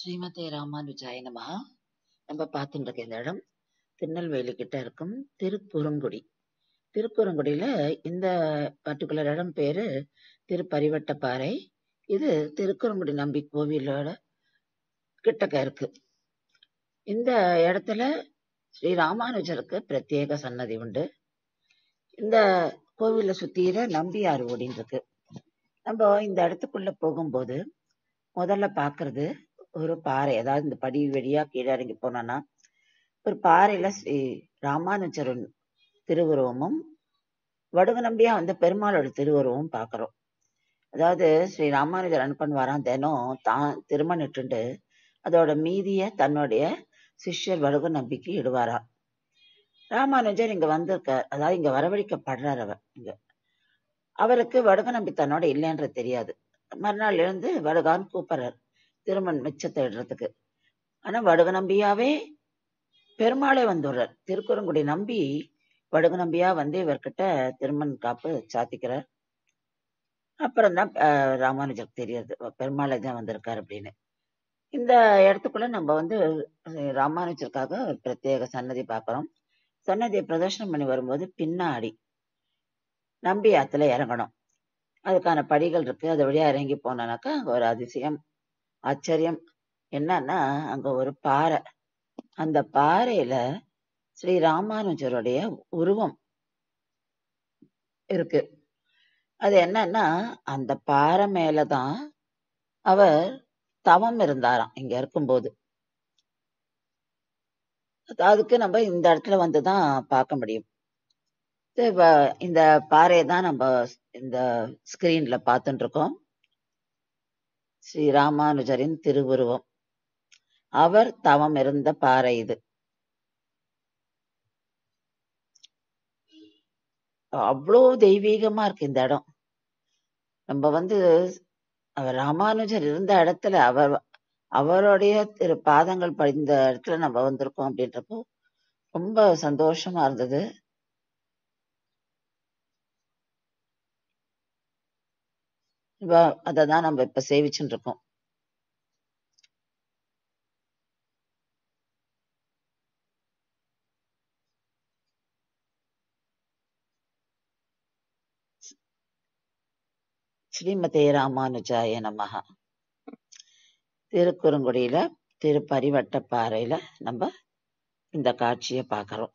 ஸ்ரீமதே ராமானுஜாய நமஹ. நம்ம பார்த்துட்டு இருக்க இந்த இடம் திருநெல்வேலி கிட்ட இருக்கும் திருக்குறுங்குடி. திருக்குறுங்குடியில இந்த பர்டிகுலர் இடம் பேரு திருப்பரிவட்டப்பாறை. இது திருக்குறுங்குடி நம்பி கோவிலோட கிட்டக்க இருக்கு. இந்த இடத்துல ஸ்ரீ ராமானுஜருக்கு பிரத்யேக சன்னதி உண்டு. இந்த கோவில சுத்திர நம்பியாறு ஓடின்னு இருக்கு. நம்ம இந்த இடத்துக்குள்ள போகும்போது முதல்ல பாக்குறது ஒரு பாறை. அதாவது இந்த படி வழியா கீழே இறங்கி போனோம்னா ஒரு பாறையில ஸ்ரீ ராமானுஜரின் திருவுருவமும் வடுக நம்பியா வந்த பெருமாளோட திருவுருவமும் பாக்குறோம். அதாவது ஸ்ரீ ராமானுஜர் என்ன பண்ணுவாராம், தினம் தான் திருமணிட்டு அதோட மீதிய தன்னுடைய சிஷ்யர் வடுக நம்பிக்கை இடுவாரா. ராமானுஜர் இங்க வந்திருக்கார், அதாவது இங்க வரவழைக்கப்படுறார். அவர் இங்க அவருக்கு வடுக நம்பி தன்னோட இல்லைன்றது தெரியாது. மறுநாள் எழுந்து வடுகான்னு கூப்பிடுறார் திருமண் மிச்சத்தை இடுறதுக்கு. ஆனா வடுக நம்பியாவே பெருமாளே வந்துடுறார். திருக்குறுங்குடி நம்பி வடுக நம்பியா வந்து இவர்கிட்ட திருமண் காப்பு சாத்திக்கிறார். அப்புறம் தான் ராமானுஜருக்கு தெரியாது பெருமாளே தான் வந்திருக்காரு அப்படின்னு. இந்த இடத்துக்குள்ள நம்ம வந்து ராமானுஜருக்காக பிரத்யேக சன்னதி பார்க்கிறோம். சன்னதியை பிரதர்ஷனம் பண்ணி வரும்போது பின்னாடி நம்பி ஆத்துல இறங்கணும். அதுக்கான படிகள் இருக்கு. அது வழியா இறங்கி போனோம்னாக்கா அங்க ஒரு அதிசயம் ஆச்சரியம் என்னன்னா, அங்க ஒரு பாறை. அந்த பாறையில ஸ்ரீ ராமானுஜருடைய உருவம் இருக்கு. அது என்னன்னா, அந்த பாறை மேலதான் அவர் தவம் இருந்தாராம் இங்க இருக்கும்போது. அதுக்கு நம்ம இந்த இடத்துல வந்துதான் பார்க்க முடியும். இந்த பாறையை தான் நம்ம இந்த ஸ்கிரீன்ல பார்த்துட்டு இருக்கோம். ஸ்ரீ ராமானுஜரின் திருவுருவம், அவர் தவம் இருந்த பாறை இது. அவ்வளோ தெய்வீகமா இருக்கு இந்த இடம். நம்ம வந்து அவர் ராமானுஜர் இருந்த இடத்துல அவருடைய திரு பாதங்கள் படிந்த இடத்துல நம்ம வந்திருக்கோம் அப்படின்றப்போ ரொம்ப சந்தோஷமா இருந்தது. அததான் நம்ம இப்ப சேவிச்சுட்டு இருக்கோம். ஸ்ரீமதே ராமானுஜாய நமஹ. திருக்குறுங்குடியில திருப்பரிவட்டப்பாறையில நம்ம இந்த காட்சியை பார்க்கிறோம்.